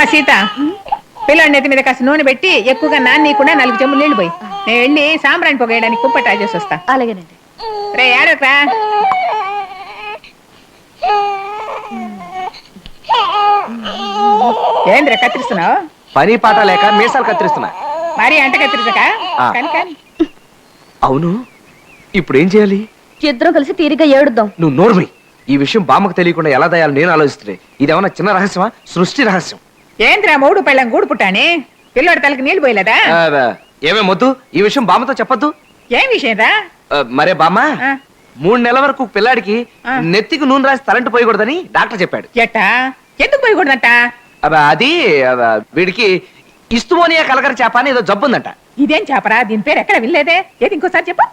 అమ్మా సీత, పిల్లాడి నెత్తి మీద కాస్త నూనె పెట్టి ఎక్కువగా నాన్నీయకుండా 4 చెంబులు నీళ్లు పోయి, నేను వెళ్ళి సాంబ్రాణి పొగేయడానికి కుప్ప ట్రై చేసి వస్తా. అలాగేనండి. రే ఏడోకరా. ఏంద్ర కత్తిరిస్తున్నావు? పని పాట లేక మీసాలు కత్తిరిస్తున్నా. మరి అంట కత్తిరించక కానీ. అవును, ఇప్పుడు ఏం చేయాలి? ఇద్దరం కలిసి తీరిగా ఏడుద్దాం. నువ్వు నోర్మి. ఈ విషయం బామ్మకు తెలియకుండా ఎలా దయాలి నేను ఆలోచిస్తే. ఇదేమన్నా చిన్న రహస్యమా, సృష్టి రహస్యం? ఏంద్రా మూడు పెళ్ళం గూడు పుట్టాని పిల్లోడి తలకి నీళ్లు పోయలేదా? ఏమే మొద్దు, ఈ విషయం బామ్మతో చెప్పొద్దు. ఏం విషయం రా? మరే బామ్మ 3 నెలల వరకు పిల్లాడికి నెత్తికి నూనె రాసి తలంటి పోయకూడదని డాక్టర్ చెప్పాడు. ఎట్టా? ఎందుకు పోయకూడదంట? అది వీడికి ఇస్తుమోనియా కలగర చేప అని ఏదో జబ్బు ఉందంట. ఇదేం చేపరా? దీని పేరు ఎక్కడ వినలేదే. ఏది ఇంకోసారి చెప్పు.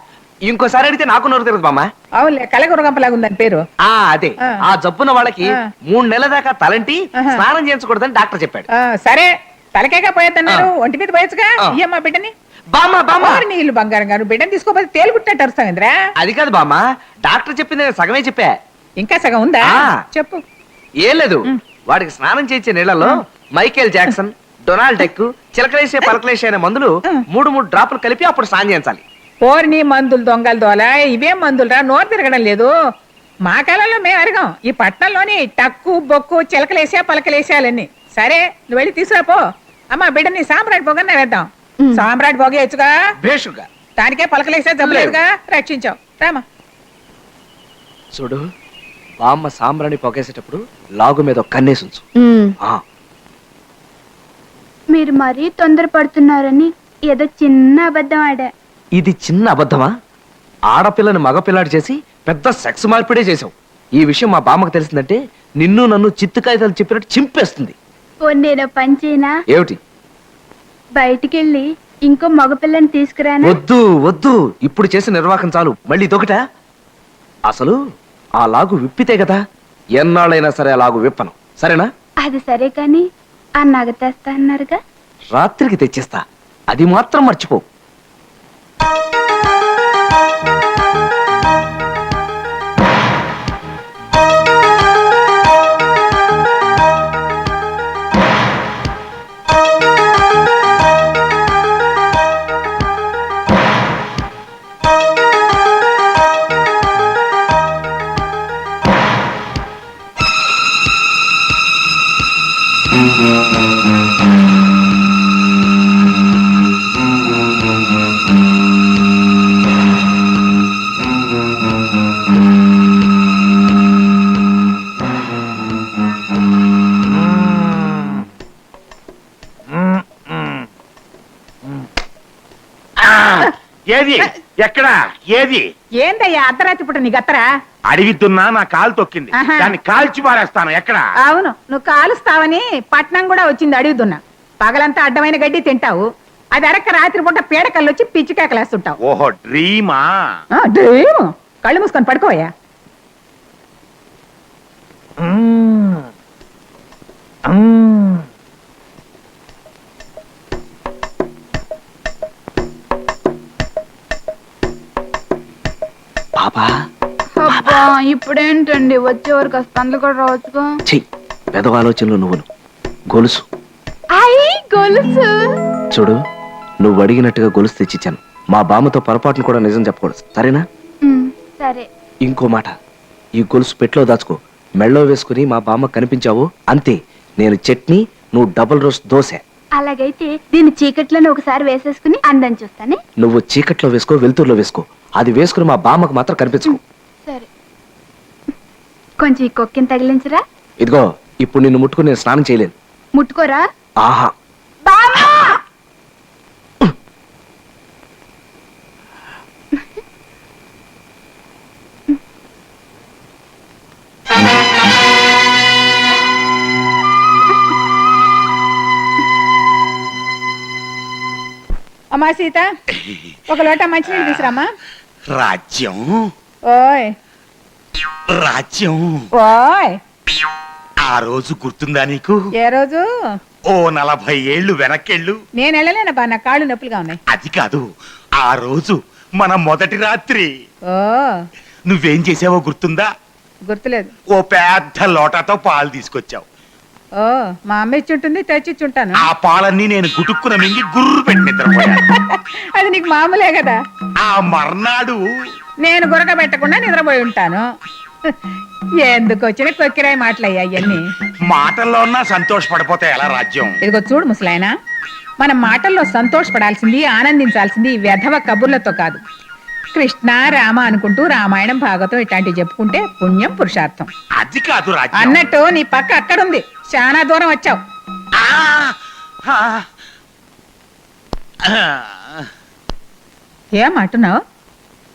ఇంకోసారి అడిగితే నాకు నోరు తిరగదు బామ్మ. అవునులే, కలగురగంపలాగా ఉందని పేరు. అదే ఆ జబ్బున్న వాళ్ళకి 3 నెలల దాకా తలంటి స్నానం చేయించకూడదని డాక్టర్ చెప్పాడు. సరే, తలకేగా పోయేద్దన్నారు, ఒంటి మీద పోయొచ్చుగా. ఇయ్యమ్మా బిడ్డని. నీళ్ళు బంగారం గారు, బిడ్డని తీసుకోపోతే తేలిపుట్టినట్టు అరుస్తావింద్రా. అది కాదు బామ్మ, డాక్టర్ చెప్పింది సగమే చెప్పా. ఇంకా సగం ఉందా? చెప్పు. ఏం లేదు, వాడికి స్నానం చేయించే నీళ్లలో మైకేల్ జాక్సన్, డొనాల్డ్ డెక్, చిలకలేసే పలకలేసే అనే మందులు 3 డ్రాపులు కలిపి అప్పుడు స్నానం చేయించాలి. పోర్ని మందులు దొంగలు దోల, ఇవేం మందులురా? నోరు తిరగడం లేదు. మా కాలంలో మేము అరగం. ఈ పట్నంలోని టక్కు బొక్కు చిలకలేసా పలకలేసాలన్నీ. సరే, నువ్వు వెళ్ళి తీసుకురాపో. అమ్మా బిడ్డని సాంబ్రాట్ పొగన్నా వేద్దాం. సాంబ్రాట్ పొగేయచ్చుగా. భేషుగా. దానికే పలకలేసా జబ్బులేదుగా, రక్షించావు. రామా చూడు, బామ్మ సాంబ్రాణి పొగేసేటప్పుడు లాగు మీద కన్నేసి ఉంచు. మీరు మరీ తొందరపడుతున్నారని ఏదో చిన్న అబద్ధం ఆడా. ఇది చిన్న అబద్ధమా? ఆడపిల్లని మగపిల్లాడు చేసి పెద్ద సెక్స్ మార్పిడే చేసావు. ఈ విషయం మా బామ్మకు తెలిసిందంటే నిన్ను నన్ను చిత్తు కాగితాలు చెప్పినట్టు చింపేస్తుంది. నేను పంచేనా? ఏమిటి? బయటికెళ్ళి ఇంకో మగపిల్లని తీసుకురానా? వద్దు వద్దు, ఇప్పుడు చేసిన నిర్వాహకం చాలు. మళ్ళీ ఇదొకట. అసలు ఆ లాగు విప్పితే కదా. ఎన్నాళ్ళైనా సరే ఆ లాగు విప్పను, సరేనా? అది సరే, కానీ ఆ నగ తెస్తా అన్నారుగా. రాత్రికి తెచ్చిస్తా, అది మాత్రం మర్చిపో. ఏది? ఎక్కడా? ఏది? ఏందయ్యా అర్ధరాత్రి పుట్ట నీ గత్తరా? అడిగితున్నా, నా కాలు తొక్కింది. దాన్ని కాల్చి పారేస్తాను. ఎక్కడా? అవును, నువ్వు కాలుస్తావని పట్నం కూడా వచ్చింది అడుగుతున్నా. పగలంతా అడ్డమైన గడ్డి తింటావు, అది అరక్క రాత్రి పూట పీడకల్లు వచ్చి పిచ్చి కేకలేస్తుంటావు. ఓహో, డ్రీమా? డ్రీమ్. కళ్ళు మూసుకొని పడుకోవయ్యా. ఇప్పుడేంటండి, వచ్చేవరకు వస్తాను కూడా రావచ్చుగా. పెదవాలోచనలు నువ్వును. గొలుసు గొలుసు చూడు, నువ్వు అడిగినట్టుగా గొలుసు తెచ్చిచ్చాను. మా బామ్మతో పొరపాటును కూడా నిజం చెప్పకూడదు, సరేనా? సరే. ఇంకో మాట, ఈ గొలుసు పెట్లో దాచుకో. మెళ్ళో వేసుకుని మా బామ్మ కనిపించావు అంతే, నేను చట్నీ, నువ్వు డబుల్ రోస్ట్ దోశ. అలాగైతే దీన్ని చీకట్లోనే ఒకసారి వేసేసుకుని అందం చూస్తానే. నువ్వు చీకట్లో వేసుకో, వెలుతురులో వేసుకో. అది వేసుకుని మా బామ్మకు మాత్రం కనిపించుకో. సరే. కొంచెం ఈ కొక్కిని తగిలించరా. ఇదిగో, ఇప్పుడు నిన్ను ముట్టుకుని నేను స్నానం చేయలేను. ముట్టుకోరా. ఆహా. అమ్మా సీత, ఒక లోట మంచినీళ్ళు తీసురామ్మా. రాజ్యం. ఓయ్ రాజ్యం. ఓయ్, ఆ రోజు గుర్తుందా నీకు? ఏ రోజు? ఓ 40 ఏళ్ళు వెనక్కెళ్ళు. నేను వెళ్ళలేనబ్బా, నా కాళ్ళు నొప్పులుగా ఉన్నాయి. అది కాదు, ఆ రోజు మన మొదటి రాత్రి. ఓ, నువ్వేం చేసావో గుర్తుందా? గుర్తులేదు. ఓ పెద్ద లోటాతో పాలు తీసుకొచ్చావు. ఓ మా అమ్మ ఇచ్చి ఉంటుంది తెచ్చిచ్చి ఉంటాను ఆ పాలన్నీ నేను గుటుక్కున మింగి గుర్రు పెట్టి నిద్రపోయాను. అది నీకు మామూలే కదా. ఆ మర్నాడు నేను గురక పెట్టకుండా నిద్రపోయి ఉంటాను. ఎందుకు వచ్చిన కొక్కిరాయి మాటలయ్యా అవన్నీ. మాటల్లో ఉన్నా సంతోషపడిపోతే ఎలా రాజ్యం? ఇదిగో చూడు ముసలాయన, మనం మాటల్లో సంతోషపడాల్సింది, ఆనందించాల్సింది ఈ వెధవ కబుర్లతో కాదు. కృష్ణ రామ అనుకుంటూ రామాయణం భాగవతం ఇట్లాంటివి చెప్పుకుంటే పుణ్యం పురుషార్థం. అది కాదు రాజ్యం. అన్నట్టు నీ పక్క అక్కడుంది, చాలా దూరం వచ్చావు. ఆ, ఆ, ఆ. ఏం అంటున్నావు?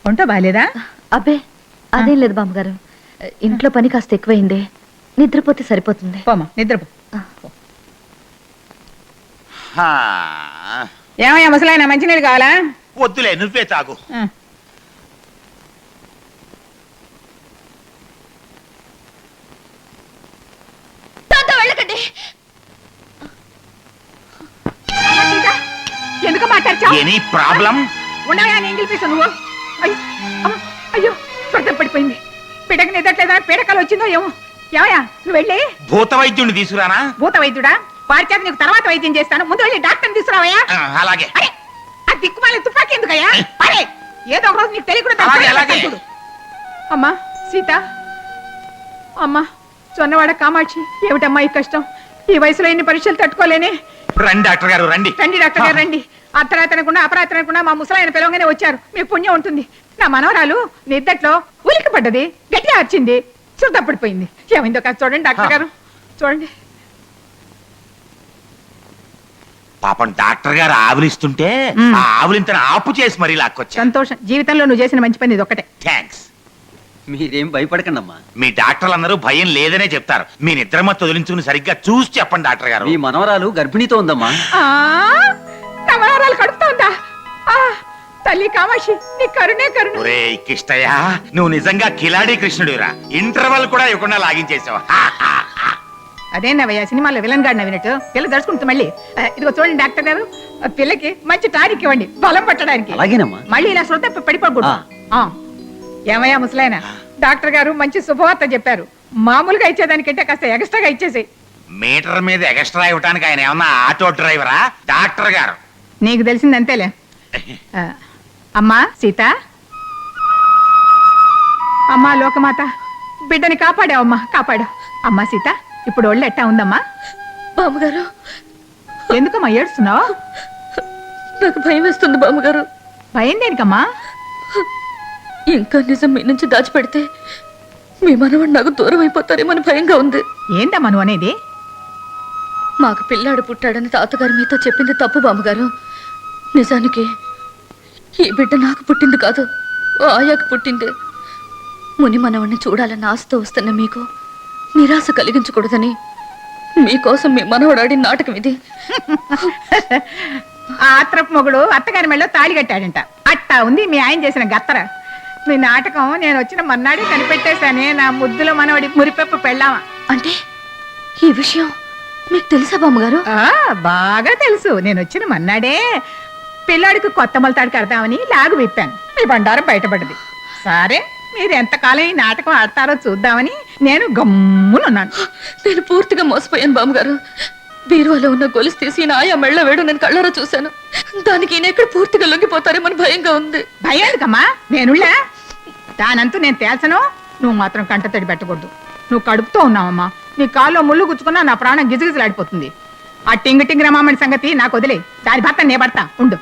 ఒంట బాలేదా? అబ్బే అదేం లేదు బామ్మగారు, ఇంట్లో పని కాస్త ఎక్కువైంది, నిద్రపోతే సరిపోతుంది. పోమా నిద్రపో. ఆ. ఏమయ్యా ముసలాయన, మంచినీళ్ళు కావాలా? వద్దులే, నువ్వే తాగు. ఆ. వెళ్ళకండి. ఎందుకు మాట్లాడచావు? Any problem? ఉండవయా నీ ఇంగిల్ పీసు నువ్వు. అయ్యో అమ్మ, అయ్యో స్వర్గం పడిపోయింది. పిడక నిద్రట్లేదా, పీడకలు వచ్చిందో ఏమో. ఏమయ్యా నువ్వు వెళ్ళి భూత వైద్యుడిని తీసుకురానా? భూత వైద్యుడా? వారి చేత నీకు తర్వాత వైద్యం చేస్తాను, ముందు వెళ్ళి డాక్టర్ని తీసుకురావయ్యా. అలాగే. అరే ఆ దిక్కుమాలి తుపాకీ ఎందుకయ్యా? అరే ఏదో ఒక రోజు నీకు తెలియకుండా అలాగే, అలాగే. చూడు. అమ్మా సీత, అమ్మా చొన్నవాడ కామాక్షి, ఏమిటమ్మా ఈ కష్టం? ఈ వయసులో ఎన్ని పరీక్షలు తట్టుకోలేనే. రండి డాక్టర్ గారు, రండి. రండి డాక్టర్ గారు రండి. అర్ధరాత్రి అనకుండా అపరాత్రి అనకుండా మా ముసలాయన పిలవగానే వచ్చారు. మీకు పుణ్యం ఉంటుంది. నా మనవరాలు నిద్దట్లో ఉలికి పడ్డది, గట్టిగా వచ్చింది, చుట్టపడిపోయింది. ఏమైందో కాదు చూడండి డాక్టర్ గారు, చూడండి. పాపం డాక్టర్ గారు ఆవులిస్తుంటే ఆ ఆవులింతను ఆపు చేసి మరీ లాక్కొచ్చా. సంతోషం, జీవితంలో నువ్వు చేసిన మంచి పని ఇది ఒకటే. థ్యాంక్స్. మీరేం భయపడకండమ్మా. మీ డాక్టర్లందరూ భయం లేదనే చెప్తారు. మీ నిద్రమత్తు వదిలించుకుని సరిగ్గా చూసి చెప్పండి డాక్టర్ గారు. మీ మనవరాలు గర్భిణీతో ఉందమ్మా. ఆ, నా మనవరాలు కడుపుతా ఉందా? ఆ, తల్లి కామాక్షి నీ కరుణే కరుణ. ఒరే కిష్టయ్య, నువ్వు నిజంగా కిలాడి కృష్ణుడిరా. ఇంటర్వల్ కూడా ఇవ్వకుండా లాగించేసావు. అదేనవయ్యా సినిమాలో విలన్ గాడిన వినట్టు పిల్ల దడుచుకుంటుంది మళ్ళీ. ఇదిగో చూడండి డాక్టర్ గారు, ఆ పిల్లకి మంచి టానిక్ ఇవ్వండి బలం పట్టడానికి. అలాగేనమ్మా. మళ్ళీ ఇలా శ్రద్ధ పడిపోకూడదు. ఏమయ్యా ముసలాయన, డాక్టర్ గారు మంచి శుభవార్త చెప్పారు. మామూలుగా ఇచ్చేదానికంటే కాస్త ఎక్స్ట్రాగా ఇచ్చేసేయ్. మీటర్ మీద ఎక్స్ట్రా ఇవ్వడానికి ఆయన ఏమన్నా ఆటో డ్రైవరా? డాక్టర్ గారు. నీకు తెలిసింది అంతేలే. అమ్మా సీత, అమ్మా లోకమాత, బిడ్డని కాపాడావమ్మా, కాపాడావు. అమ్మా సీత, ఇప్పుడు ఒళ్ళు ఎట్టా ఉందమ్మా? బామ్మగారు ఎందుకమ్మా ఏడుస్తున్నావు? నాకు భయం వేస్తుంది బామ్మగారు. భయం దేనికమ్మా? ఇంకా నిజం మీ నుంచి దాచిపెడితే మీ మనవాడు నాకు దూరం అయిపోతారేమని భయంగా ఉంది. ఏందమ్మా నువ్వు అనేది? మాకు పిల్లాడు పుట్టాడని తాతగారు మీతో చెప్పింది తప్పు బామ్మగారు. నిజానికి ఈ బిడ్డ నాకు పుట్టింది కాదు, ఓ ఆయాకు పుట్టింది. ముని మనవాడిని చూడాలన్న ఆశతో వస్తున్న మీకు నిరాశ కలిగించకూడదని మీకోసం మీ మనవడాడి నాటకం ఇది. ఆ ఆత్రపు మొగుడు అత్తగారి మెళ్ళో తాళి కట్టాడంట. అట్టా ఉంది మీ ఆయన చేసిన గత్తర. మీ నాటకం నేను వచ్చిన మన్నాడే కనిపెట్టేశానే, నా ముద్దులో మనవడి మురిపెప్పు పెళ్ళామా. అంటే ఈ విషయం మీకు తెలుసా బామ్మగారు? బాగా తెలుసు. నేను వచ్చిన మన్నాడే పిల్లాడికి కొత్త మొలతాడు కడతామని లాగు విప్పాను. మీ బండారం బయటపడ్డది. సరే మీరు ఎంతకాలం ఈ నాటకం ఆడతారో చూద్దామని నేను గమ్మునున్నాను. నేను పూర్తిగా మోసపోయాను బామ్మగారు. బీరువాలో ఉన్న గొలుసు తీసి నా ఆయా మెళ్ళ వేడు నేను కళ్ళారా చూశాను. దానికి ఈయన ఎక్కడ పూర్తిగా లొంగిపోతారేమని భయంగా ఉంది. భయం ఎందుకమ్మా? నేనుళ్ళా? దానంతూ నేను తేల్చను. నువ్వు మాత్రం కంట తడి పెట్టకూడదు. నువ్వు కడుపుతో ఉన్నావమ్మా. నీ కాల్లో ముళ్ళు గుచ్చుకున్నా నా ప్రాణం గిజగిజలాడిపోతుంది. ఆ టింగ్ టింగ్ రమామని సంగతి నాకు వదిలే. దాని భర్త నే పడతా ఉండు.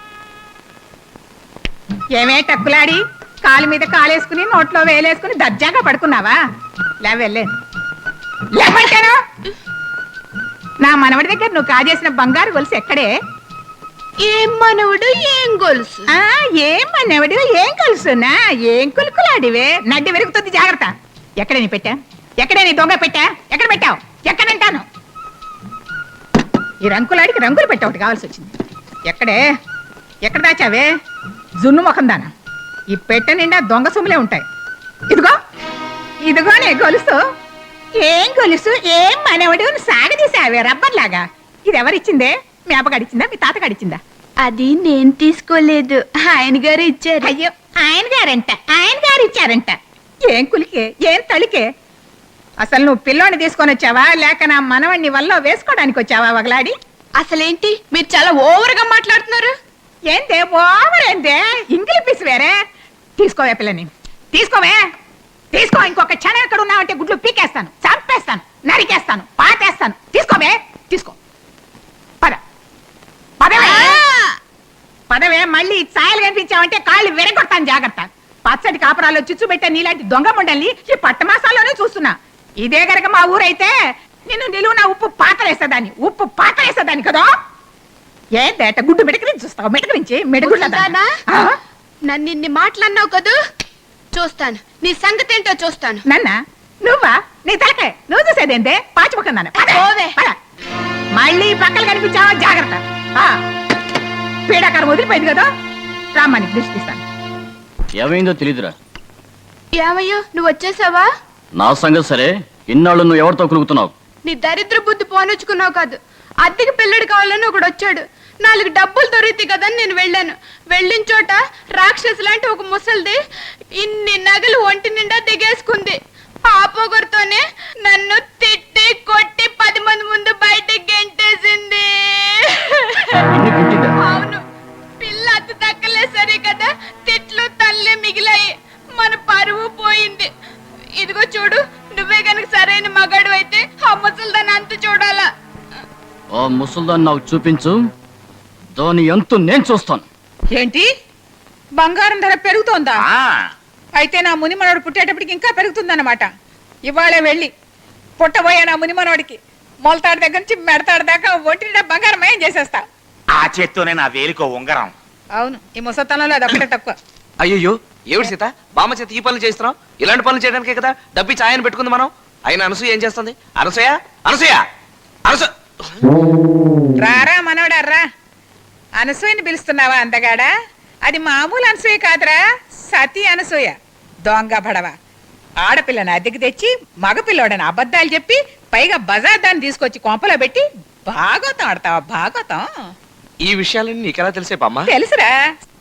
ఏమే టక్కులాడి, కాలు మీద కాలేసుకుని నోట్లో వేలేసుకుని దర్జాగా పడుకున్నావా? లేవెళ్ళే లేవంటాను. నా మనవడి దగ్గర నువ్వు కాజేసిన బంగారు గొలుసు ఎక్కడే? ఏం మనవుడు ఏం గొలుసు? ఏం మనవడు ఏం గొలుసునా? ఏం కులుకులాడివే? నడ్డి విరుగుతుంది, జాగ్రత్త. ఎక్కడే నీ పెట్టా? ఎక్కడే నీ దొంగ పెట్టా? ఎక్కడ పెట్టావు? ఎక్కడంటాను? ఈ రంకులాడికి రంగులు పెట్టా ఒకటి కావాల్సి వచ్చింది. ఎక్కడే? ఎక్కడ దాచావే? జున్ను ముఖం దానా. ఈ పెట్ట నిండా దొంగ సొమ్ములే ఉంటాయి. ఇదిగో ఇదిగోనే గొలుసు. ఏం గొలుసు ఏం మనవడు సాగదీసావే రబ్బర్లాగా. ఇది ఎవరిచ్చిందే? మీ అబ్బగాడిచ్చిందా, మీ తాతగాడిచ్చిందా? అది నేను తీసుకోలేదు, ఆయన గారు ఇచ్చారు. అయ్యో, ఆయన గారు ఇచ్చారంట. ఏం కులికే ఏం తలికే? అసలు నువ్వు పిల్లోని తీసుకొని వచ్చావా లేక నా మనవణ్ణి వల్ల వేసుకోవడానికి వచ్చావా వగలాడి? అసలేంటి మీరు చాలా ఓవర్ గా మాట్లాడుతున్నారు. ఏందే ఓవర్ ఏందే? ఇంగిలి పీసు వేరే. తీసుకోవే పిల్లని, తీసుకోవే, తీసుకో. ఇంకొక క్షణం ఎక్కడ ఉన్నావంటే గుడ్లు పీకేస్తాను, చంపేస్తాను, నరికేస్తాను, పాతేస్తాను. తీసుకోవే, తీసుకో. పద పదవే, పదవే. మళ్ళీ ఛాయలు కనిపించావంటే కాళ్ళు విరగొడతాను, జాగ్రత్త. పచ్చడి కాపురాల్లో చిచ్చు పెట్టే నీలాంటి దొంగ ముండల్ని ఈ పట్టమాసాల్లోనే చూస్తున్నా. ఇదే గనక మా ఊరైతే నిన్ను నిలువున ఉప్పు పాతలేసేదాన్ని, ఉప్పు పాతలేసేదాన్ని కదా. ఏందేట గుడ్డు మిడకరించి చూస్తావు? మిడకరించి ముసల్దానా? నన్ను ఇన్ని మాట్లాడినావు కదూ, చూస్తాను నీ సంగతి ఏంటో చూస్తాను. నన్న నువ్వా? నీ తలకే నువ్వు చూసేదేందే? పాచిపోకుందాను. పోవే. మళ్ళీ పక్కలు కనిపించావా, జాగ్రత్త. పీడాకారం వదిలిపోయింది కదా, రామ్మాని దృష్టి తీస్తాను. ఏమైందో తెలీదురా. ఏమయ్యో నువ్వు వచ్చేసావా? నా సంగతి సరే, ఇన్నాళ్ళు నువ్వు ఎవరితో కులుగుతున్నావు? నీ దరిద్ర బుద్ధి పోనొచ్చుకున్నావు కాదు. అద్దెకి పిల్లడు కావాలని ఒకడు వచ్చాడు. 4 డబ్బులు దొరికితే కదని నేను వెళ్ళాను. వెళ్ళిన చోట రాక్షసు లాంటి ఒక ముసలిది ఇన్ని నగలు ఒంటి నిండా దిగేసుకుంది. ఆ పొగరుతోనే నన్ను తిట్టి కొట్టి 10 మంది ముందు బయటికి గెంటేసింది. అవును, పిల్ల అతి తక్కలే సరే కదా, తిట్లు తల్లే మిగిలాయి. మన పరువు పోయింది. ఇదిగో చూడు, నువ్వే గనక సరైన మగాడు అయితే ఆ ముసలిదాన్ని అంత చూడాలా. ఓ ముసల్దాన్ని నాకు చూపించు, దాని ఎంతో నేను చూస్తాను. ఏంటి, బంగారం ధర పెరుగుతోందా? ఆ, అయితే నా మునిమనోడు పుట్టేటప్పటికి ఇంకా పెరుగుతుందన్నమాట. ఇవాళే వెళ్ళి పుట్టబోయే నా మునిమనోడికి మొలతాడు దగ్గర నుంచి మెడతాడు దాకా ఒంటి నిండా బంగారం మయం చేసేస్తా. ఆ చేత్తోనే నా వేలికో ఉంగరం. అవును, ఈ ముసతనంలో అది ఒకటే తక్కువ. అయ్యో ఏమిటి సీత, బామ్మ చేత ఈ పనులు చేస్తున్నావు? ఇలాంటి పనులు చేయడానికే కదా డబ్బి ఛాయని పెట్టుకుంది మనం. అయినా అనసూయ ఏం చేస్తుంది? అనసూయ, అనసూయ, అనసూయ. రారా మనోడా రా. అనసూయని పిలుస్తున్నావా అందగాడా? అది మామూలు అనసూయ కాదురా, సతీ అనసూయ. దొంగ భడవ. ఆడపిల్లని అద్దెకి తెచ్చి మగపిల్లోడని అబద్ధాలు చెప్పి పైగా బజార్ దాన్ని తీసుకొచ్చి కొంపలో పెట్టి భాగవతం ఆడతావా? భాగవతం ఈ విషయాలన్నీ నీకెలా తెలిసే బామ్మ? తెలుసురా,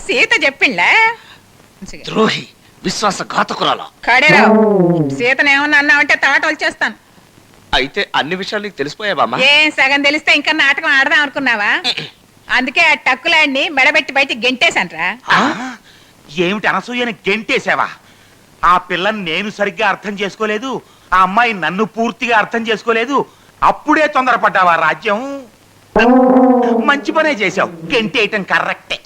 సీత చెప్పిండ్లా. ద్రోహి, విశ్వాసఘాతకురాలా. కడేరావు, సీతనేమన్నా అన్నావంటే తాట వచ్చేస్తాను. అయితే అన్ని విషయాలు నీకు తెలిసిపోయా బామ్మ? ఏం సగం తెలిస్తే ఇంకా నాటకం ఆడదాం అనుకున్నావా? అందుకే ఆ టక్కులాడిని మెడబెట్టి బయటికి గెంటేశాన్రా. ఏమిటి అనసూయని గెంటేసావా? ఆ పిల్లని నేను సరిగ్గా అర్థం చేసుకోలేదు, ఆ అమ్మాయి నన్ను పూర్తిగా అర్థం చేసుకోలేదు. అప్పుడే తొందరపడ్డావా రాజ్యం? మంచి పనే చేశావు, గెంటేయటం కరెక్టే.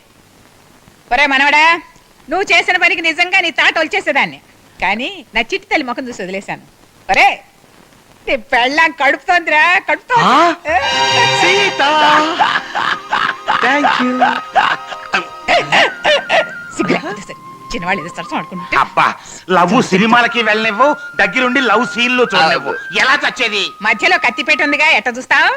ఒరే మనవడా, నువ్వు చేసిన పనికి నిజంగా నీ తాట వచ్చేసేదాన్ని. కానీ నా చిట్టి తల్లి ముఖం చూసి వదిలేశాను. ఒరే, నీ పెళ్ళాం కడుపుతోందిరా, కడుపుతోంది. సిగ్గులేకపోతే సరే, చిన్నవాళ్ళు ఏదో సరసం ఆడుకుంటే. అబ్బా, లవ్ సినిమాలకి వెళ్ళనివ్వు, దగ్గరుండి లవ్ సీన్లు చూడనివ్వు. ఎలా చచ్చేది? మధ్యలో కత్తిపేట ఉందిగా, ఎట్ట చూస్తావు?